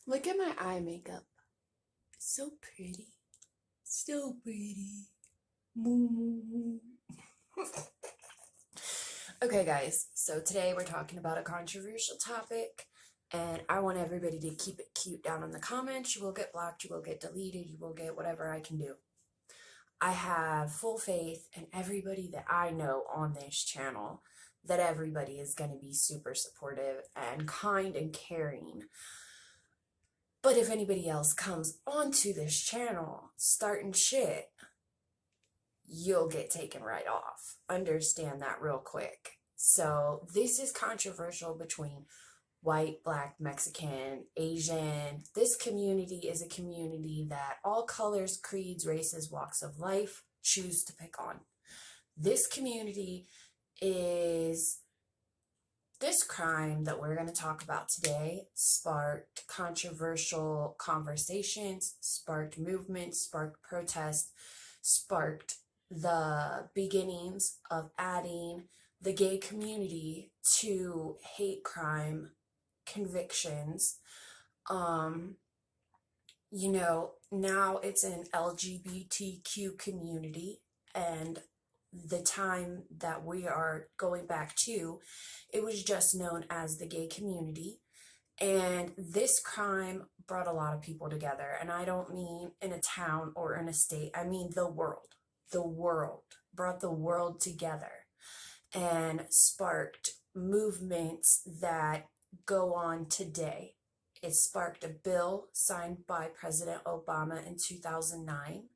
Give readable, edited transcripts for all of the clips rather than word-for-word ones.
Look at my eye makeup. So pretty. So pretty. Moo, moo, moo. Okay, guys, so today we're talking about a controversial topic, and I want everybody to keep it cute down in the comments. You will get blocked, you will get deleted, you will get whatever I can do. I have full faith in everybody that I know on this channel that everybody is going to be super supportive and kind and caring. But if anybody else comes onto this channel starting shit, you'll get taken right off. Understand that real quick. So this is controversial between white, black, Mexican, Asian. This community is a community that all colors, creeds, races, walks of life choose to pick on. This community is this crime that we're going to talk about today sparked controversial conversations, sparked movements, sparked protest, sparked the beginnings of adding the gay community to hate crime convictions. Now it's an LGBTQ community, and the time that we are going back to, it was just known as the gay community. And this crime brought a lot of people together. And I don't mean in a town or in a state. I mean the world. The world. Brought the world together and sparked movements that go on today. It sparked a bill signed by President Obama in 2009.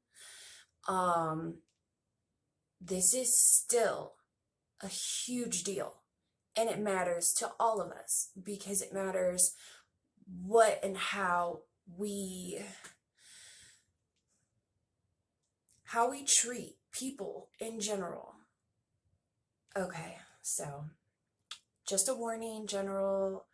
This is still a huge deal. And it matters to all of us because it matters what and how we treat people in general. Okay, so just a warning, general,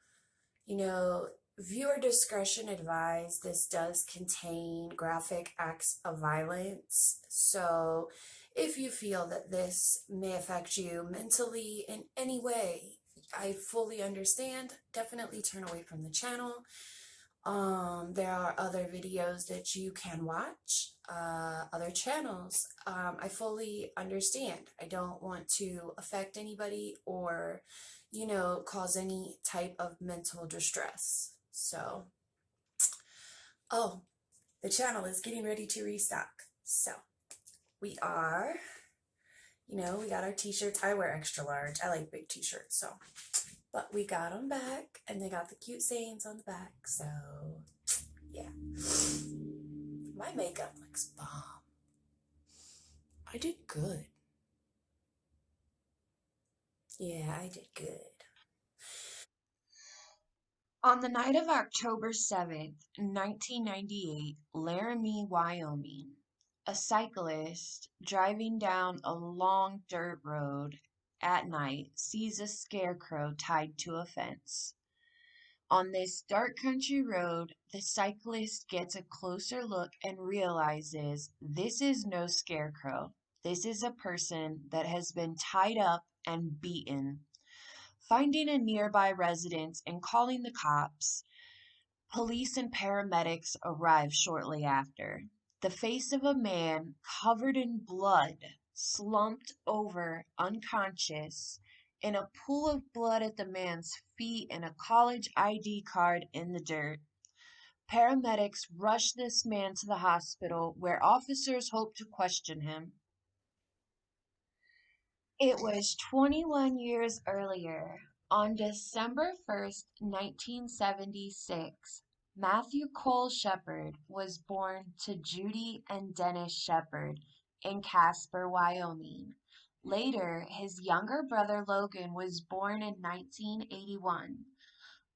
viewer discretion advised. This does contain graphic acts of violence. So if you feel that this may affect you mentally in any way, I fully understand. Definitely turn away from the channel. There are other videos that you can watch, other channels. I fully understand. I don't want to affect anybody or, cause any type of mental distress. So, the channel is getting ready to restock. So, we are, we got our t-shirts. I wear extra large. I like big t-shirts, so. But we got them back, and they got the cute sayings on the back, so, yeah. My makeup looks bomb. I did good. Yeah, I did good. On the night of October 7th, 1998, Laramie, Wyoming, a cyclist driving down a long dirt road at night sees a scarecrow tied to a fence. On this dark country road, the cyclist gets a closer look and realizes this is no scarecrow. This is a person that has been tied up and beaten. Finding a nearby residence and calling the cops, police and paramedics arrive shortly after. The face of a man covered in blood, slumped over, unconscious, in a pool of blood at the man's feet and a college ID card in the dirt. Paramedics rush this man to the hospital where officers hope to question him. It was 21 years earlier, on December 1st, 1976, Matthew Cole Shepard was born to Judy and Dennis Shepard in Casper, Wyoming. Later, his younger brother Logan was born in 1981.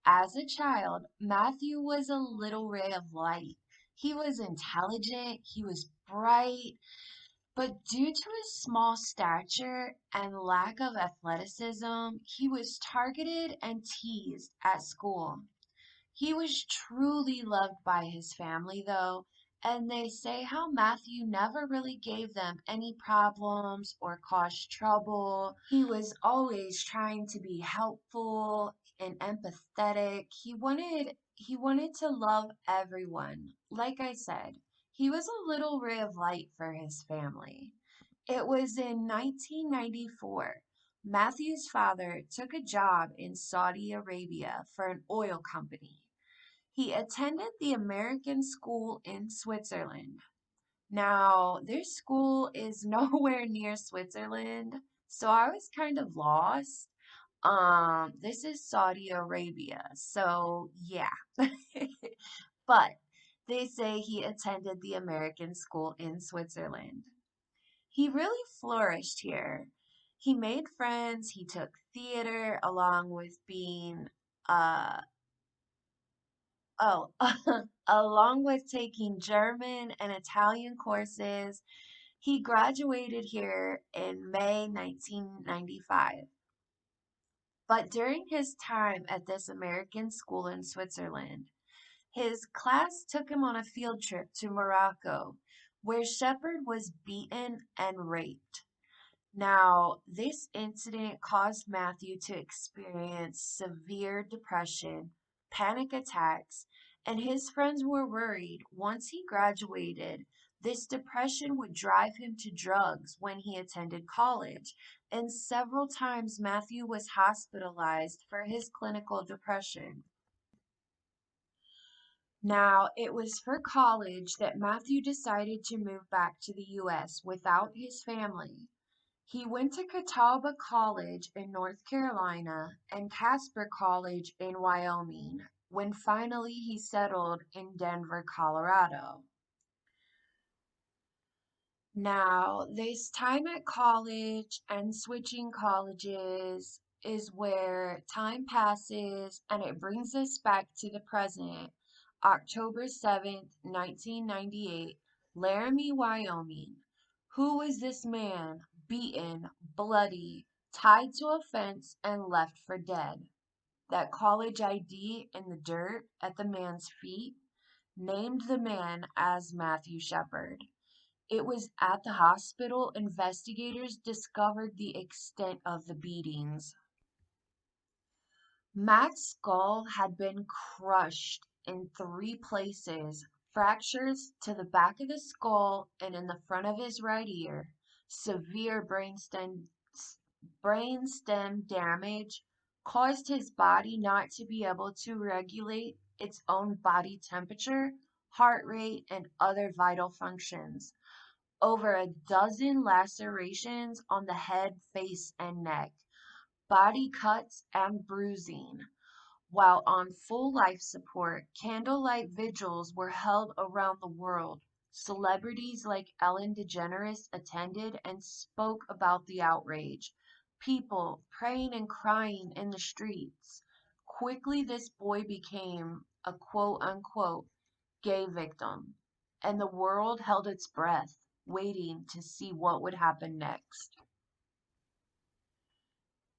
As a child, Matthew was a little ray of light. He was intelligent, he was bright, but due to his small stature and lack of athleticism, he was targeted and teased at school. He was truly loved by his family, though, and they say how Matthew never really gave them any problems or caused trouble. He was always trying to be helpful and empathetic. He wanted to love everyone. Like I said, he was a little ray of light for his family. It was in 1994. Matthew's father took a job in Saudi Arabia for an oil company. He attended the American school in Switzerland. Now, this school is nowhere near Switzerland, so I was kind of lost. This is Saudi Arabia, so yeah. But they say he attended the American school in Switzerland. He really flourished here. He made friends, he took theater along with being uh oh, along with taking German and Italian courses. He graduated here in May 1995. But during his time at this American school in Switzerland, his class took him on a field trip to Morocco, where Shepard was beaten and raped. Now, this incident caused Matthew to experience severe depression, panic attacks, and his friends were worried once he graduated, this depression would drive him to drugs when he attended college, and several times Matthew was hospitalized for his clinical depression. Now, it was for college that Matthew decided to move back to the US without his family. He went to Catawba College in North Carolina and Casper College in Wyoming when finally he settled in Denver, Colorado. Now, this time at college and switching colleges is where time passes and it brings us back to the present, October 7th, 1998, Laramie, Wyoming. Who was this man beaten, bloody, tied to a fence, and left for dead? That college ID in the dirt at the man's feet named the man as Matthew Shepard. It was at the hospital investigators discovered the extent of the beatings. Matt's skull had been crushed in three places, fractures to the back of the skull and in the front of his right ear, severe brainstem damage caused his body not to be able to regulate its own body temperature, heart rate, and other vital functions. Over a dozen lacerations on the head, face, and neck, body cuts, and bruising. While on full life support, candlelight vigils were held around the world. Celebrities like Ellen DeGeneres attended and spoke about the outrage. People praying and crying in the streets. Quickly, this boy became a quote unquote gay victim, and the world held its breath, waiting to see what would happen next.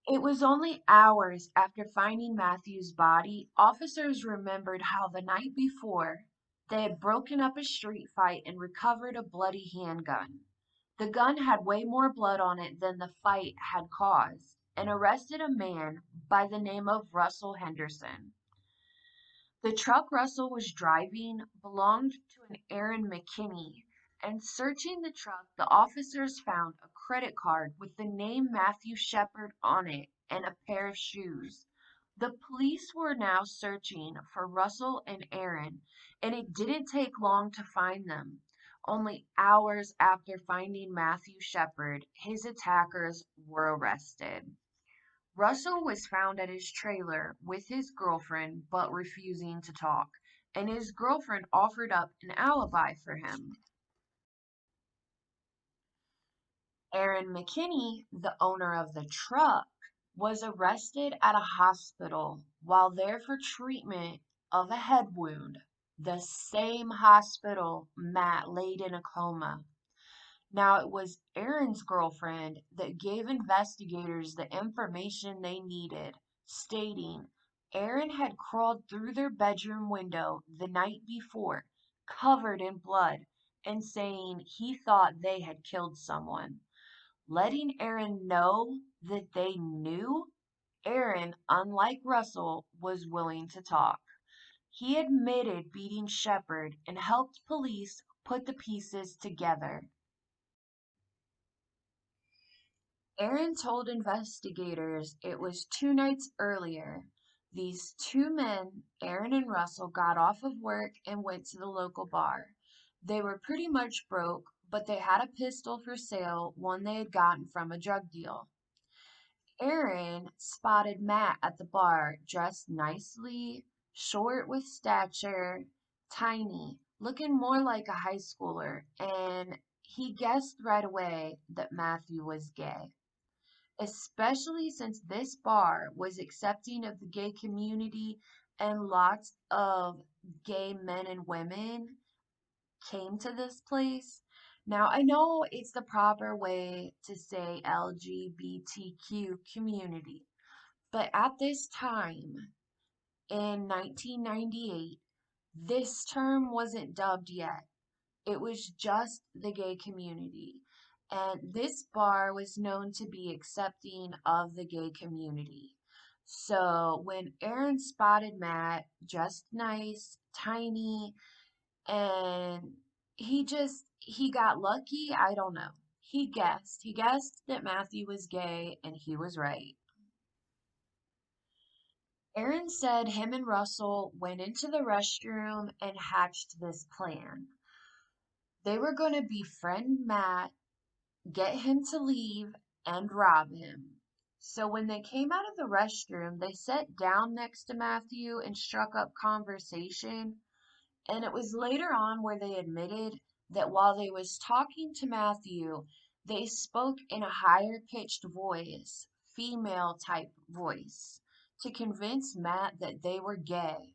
It was only hours after finding Matthew's body, officers remembered how the night before they had broken up a street fight and recovered a bloody handgun. The gun had way more blood on it than the fight had caused, and arrested a man by the name of Russell Henderson. The truck Russell was driving belonged to an Aaron McKinney, and searching the truck, the officers found a credit card with the name Matthew Shepard on it and a pair of shoes. The police were now searching for Russell and Aaron, and it didn't take long to find them. Only hours after finding Matthew Shepard, his attackers were arrested. Russell was found at his trailer with his girlfriend but refusing to talk, and his girlfriend offered up an alibi for him. Aaron McKinney, the owner of the truck, was arrested at a hospital while there for treatment of a head wound, the same hospital Matt laid in a coma. Now, it was Aaron's girlfriend that gave investigators the information they needed, stating Aaron had crawled through their bedroom window the night before, covered in blood, and saying he thought they had killed someone. Letting Aaron know that they knew Aaron, unlike Russell, was willing to talk. He admitted beating Shepard and helped police put the pieces together. Aaron told investigators it was 2 nights earlier. These two men, Aaron and Russell, got off of work and went to the local bar. They were pretty much broke, but they had a pistol for sale, one they had gotten from a drug deal. Aaron spotted Matt at the bar, dressed nicely, short with stature, tiny, looking more like a high schooler, and he guessed right away that Matthew was gay, especially since this bar was accepting of the gay community and lots of gay men and women came to this place. Now, I know it's the proper way to say LGBTQ community, but at this time in 1998, this term wasn't dubbed yet. It was just the gay community. And this bar was known to be accepting of the gay community. So when Aaron spotted Matt, dressed nice, tiny, and he got lucky, I don't know. He guessed that Matthew was gay, and he was right. Aaron said him and Russell went into the restroom and hatched this plan. They were going to befriend Matt, get him to leave, and rob him. So when they came out of the restroom, they sat down next to Matthew and struck up conversation. And it was later on where they admitted that while they was talking to Matthew, they spoke in a higher pitched voice, female type voice, to convince Matt that they were gay.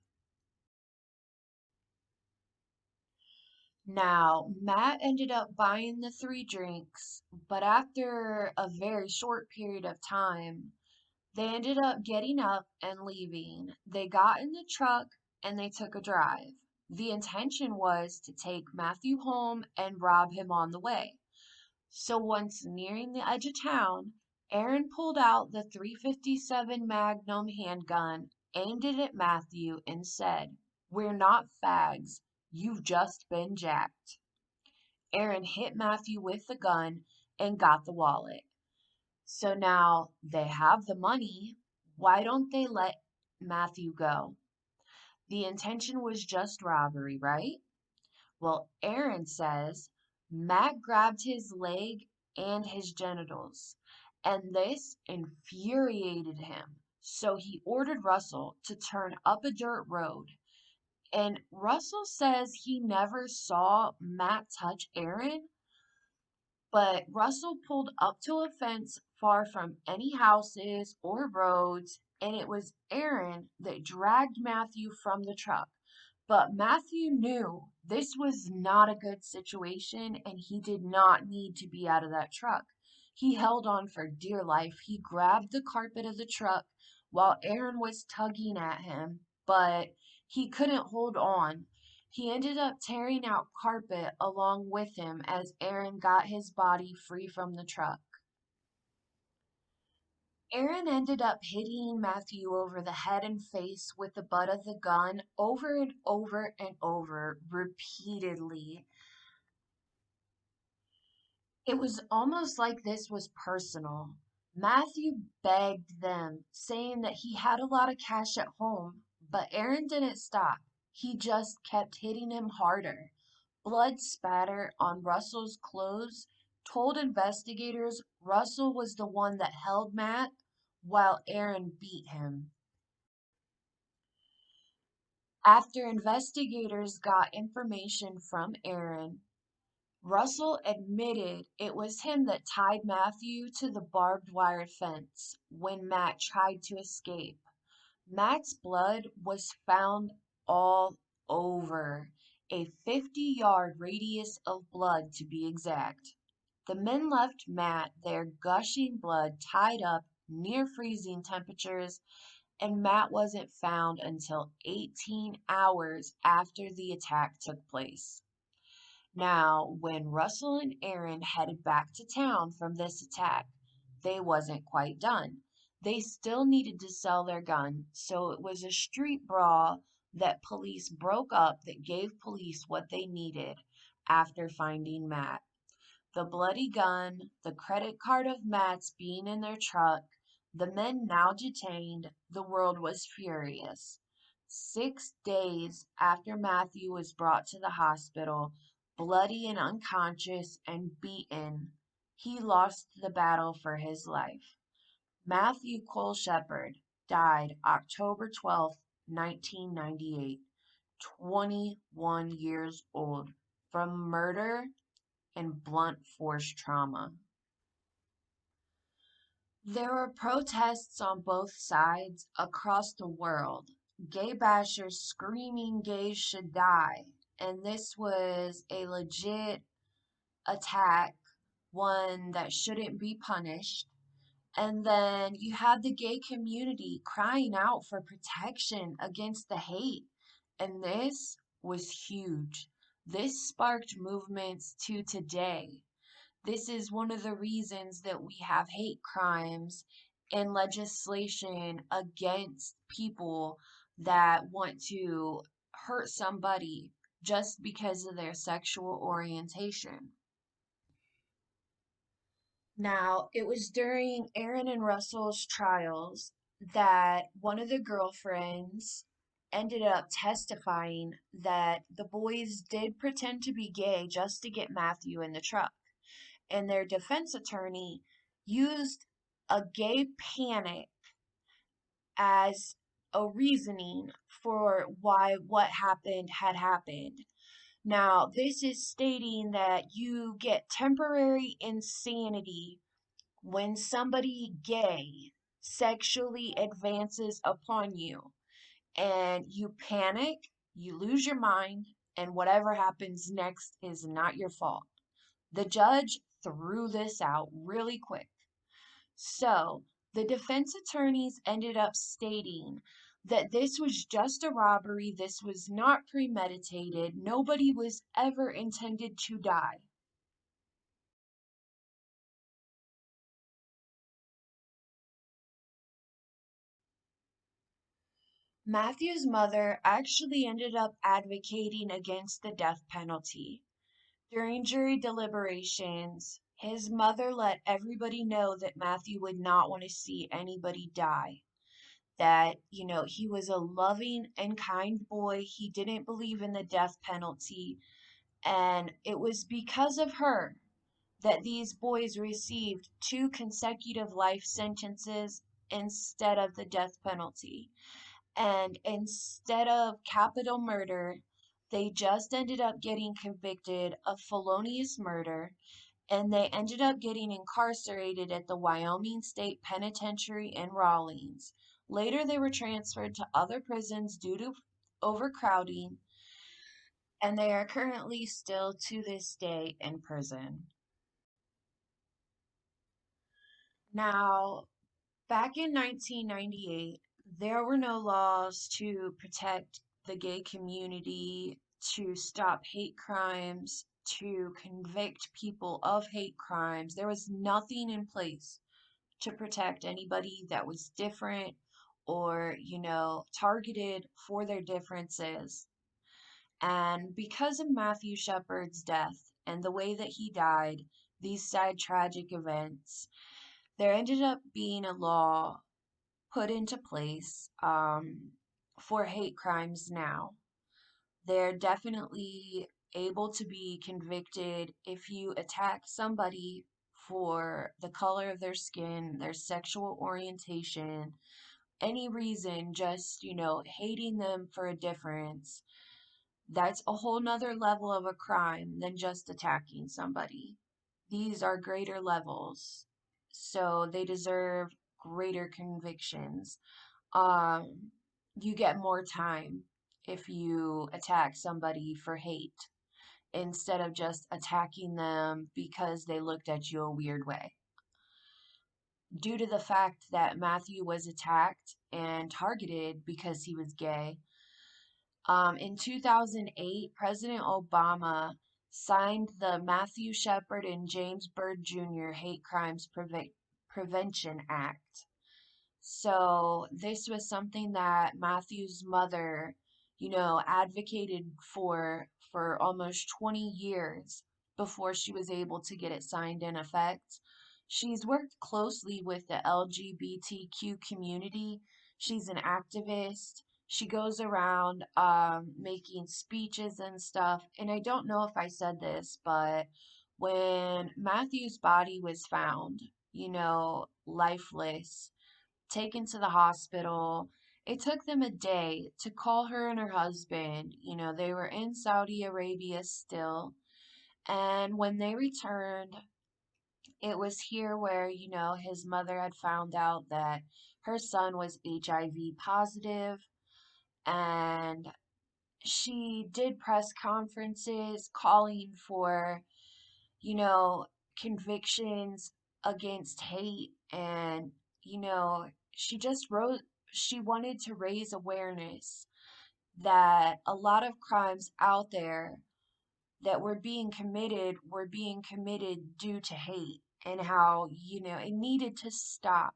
Now, Matt ended up buying the 3 drinks, but after a very short period of time, they ended up getting up and leaving. They got in the truck and they took a drive. The intention was to take Matthew home and rob him on the way. So once nearing the edge of town, Aaron pulled out the .357 Magnum handgun, aimed it at Matthew, and said, "We're not fags. You've just been jacked." Aaron hit Matthew with the gun and got the wallet. So now they have the money. Why don't they let Matthew go? The intention was just robbery, right? Well, Aaron says Matt grabbed his leg and his genitals, and this infuriated him. So he ordered Russell to turn up a dirt road. And Russell says he never saw Matt touch Aaron, but Russell pulled up to a fence far from any houses or roads, and it was Aaron that dragged Matthew from the truck. But Matthew knew this was not a good situation and he did not need to be out of that truck. He held on for dear life. He grabbed the carpet of the truck while Aaron was tugging at him, but he couldn't hold on. He ended up tearing out carpet along with him as Aaron got his body free from the truck. Aaron ended up hitting Matthew over the head and face with the butt of the gun over and over and over, repeatedly. It was almost like this was personal. Matthew begged them, saying that he had a lot of cash at home, but Aaron didn't stop. He just kept hitting him harder. Blood spatter on Russell's clothes told investigators Russell was the one that held Matt while Aaron beat him. After investigators got information from Aaron, Russell admitted it was him that tied Matthew to the barbed wire fence when Matt tried to escape. Matt's blood was found all over, a 50-yard radius of blood to be exact. The men left Matt there gushing blood, tied up near freezing temperatures, and Matt wasn't found until 18 hours after the attack took place. Now, when Russell and Aaron headed back to town from this attack, they wasn't quite done. They still needed to sell their gun, so it was a street brawl that police broke up that gave police what they needed after finding Matt. The bloody gun, the credit card of Matt's being in their truck, the men now detained, the world was furious. 6 days after Matthew was brought to the hospital, bloody and unconscious and beaten, he lost the battle for his life. Matthew Cole Shepard died October 12th, 1998, 21 years old, from murder and blunt force trauma. There were protests on both sides across the world. Gay bashers screaming gays should die. And this was a legit attack, one that shouldn't be punished. And then you had the gay community crying out for protection against the hate. And this was huge. This sparked movements to today. This is one of the reasons that we have hate crimes and legislation against people that want to hurt somebody just because of their sexual orientation. Now, it was during Aaron and Russell's trials that one of the girlfriends ended up testifying that the boys did pretend to be gay just to get Matthew in the truck. And their defense attorney used a gay panic as a reasoning for why what happened had happened. Now, this is stating that you get temporary insanity when somebody gay sexually advances upon you and you panic, you lose your mind, and whatever happens next is not your fault. The judge threw this out really quick. So, the defense attorneys ended up stating that this was just a robbery, this was not premeditated, nobody was ever intended to die. Matthew's mother actually ended up advocating against the death penalty. During jury deliberations, his mother let everybody know that Matthew would not want to see anybody die. That, he was a loving and kind boy. He didn't believe in the death penalty. And it was because of her that these boys received 2 consecutive life sentences instead of the death penalty. And instead of capital murder, they just ended up getting convicted of felonious murder, and they ended up getting incarcerated at the Wyoming State Penitentiary in Rawlins. Later, they were transferred to other prisons due to overcrowding, and they are currently still to this day in prison. Now, back in 1998, there were no laws to protect the gay community, to stop hate crimes, to convict people of hate crimes. There was nothing in place to protect anybody that was different or, targeted for their differences. And because of Matthew Shepard's death and the way that he died, these sad, tragic events, there ended up being a law put into place for hate crimes now. They're definitely able to be convicted if you attack somebody for the color of their skin, their sexual orientation, any reason, just, hating them for a difference. That's a whole nother level of a crime than just attacking somebody. These are greater levels, so they deserve greater convictions. Um, you get more time if you attack somebody for hate instead of just attacking them because they looked at you a weird way. Due to the fact that Matthew was attacked and targeted because he was gay, in 2008, President Obama signed the Matthew Shepard and James Byrd Jr. Hate Crimes Prevention Act. So this was something that Matthew's mother, advocated for almost 20 years before she was able to get it signed in effect. She's worked closely with the LGBTQ community. She's an activist. She goes around making speeches and stuff. And I don't know if I said this, but when Matthew's body was found, lifeless, taken to the hospital. It took them a day to call her and her husband. They were in Saudi Arabia still. And when they returned, it was here where, his mother had found out that her son was HIV positive, and she did press conferences calling for, you know, convictions against hate, and, you know, she just wrote, she wanted to raise awareness that a lot of crimes out there that were being committed due to hate, and how, it needed to stop.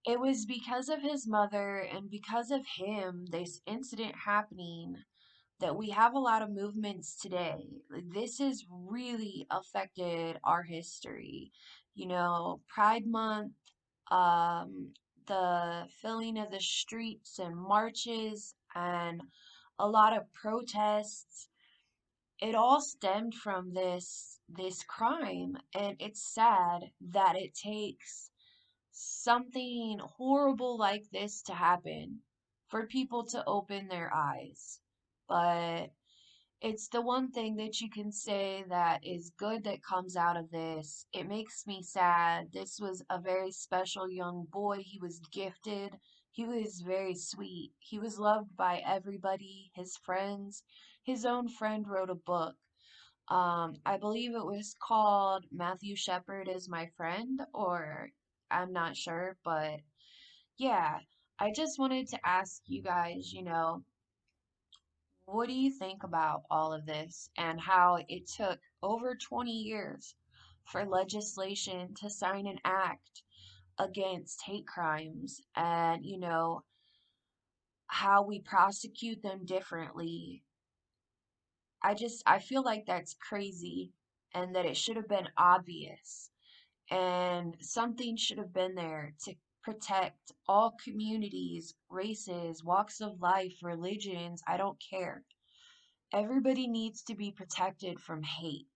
It was because of his mother and because of him, this incident happening, that we have a lot of movements today. Like, this has really affected our history. Pride Month, the filling of the streets and marches, and a lot of protests. It all stemmed from this crime, and it's sad that it takes something horrible like this to happen for people to open their eyes. But it's the one thing that you can say that is good that comes out of this. It makes me sad. This was a very special young boy. He was gifted. He was very sweet. He was loved by everybody, his friends. His own friend wrote a book. I believe it was called Matthew Shepard is My Friend, or I'm not sure, but yeah, I just wanted to ask you guys, what do you think about all of this and how it took over 20 years for legislation to sign an act against hate crimes, and, how we prosecute them differently? I feel like that's crazy, and that it should have been obvious, and something should have been there to protect all communities, races, walks of life, religions. I don't care. Everybody needs to be protected from hate.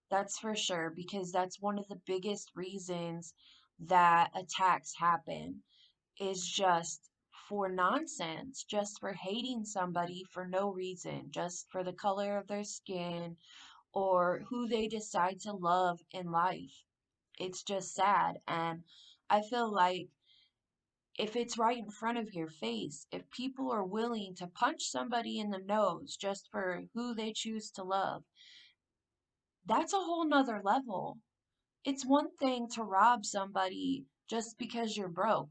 That's for sure, because that's one of the biggest reasons that attacks happen, is just for nonsense, just for hating somebody for no reason, just for the color of their skin or who they decide to love in life. It's just sad. And I feel like if it's right in front of your face, if people are willing to punch somebody in the nose just for who they choose to love, that's a whole nother level. It's one thing to rob somebody just because you're broke.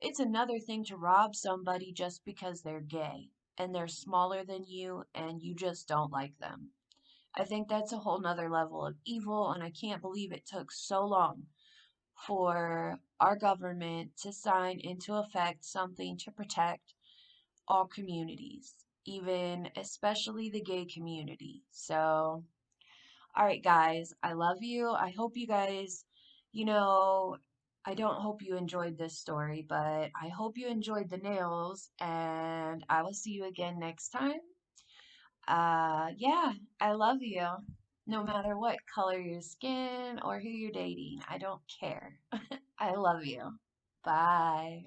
It's another thing to rob somebody just because they're gay and they're smaller than you and you just don't like them. I think that's a whole nother level of evil, and I can't believe it took so long for our government to sign into effect something to protect all communities, even especially the gay community. So, all right, guys, I love you. I hope you guys, you know, I don't hope you enjoyed this story, but I hope you enjoyed the nails, and I will see you again next time. Yeah, I love you. No matter what color your skin or who you're dating, I don't care. I love you. Bye.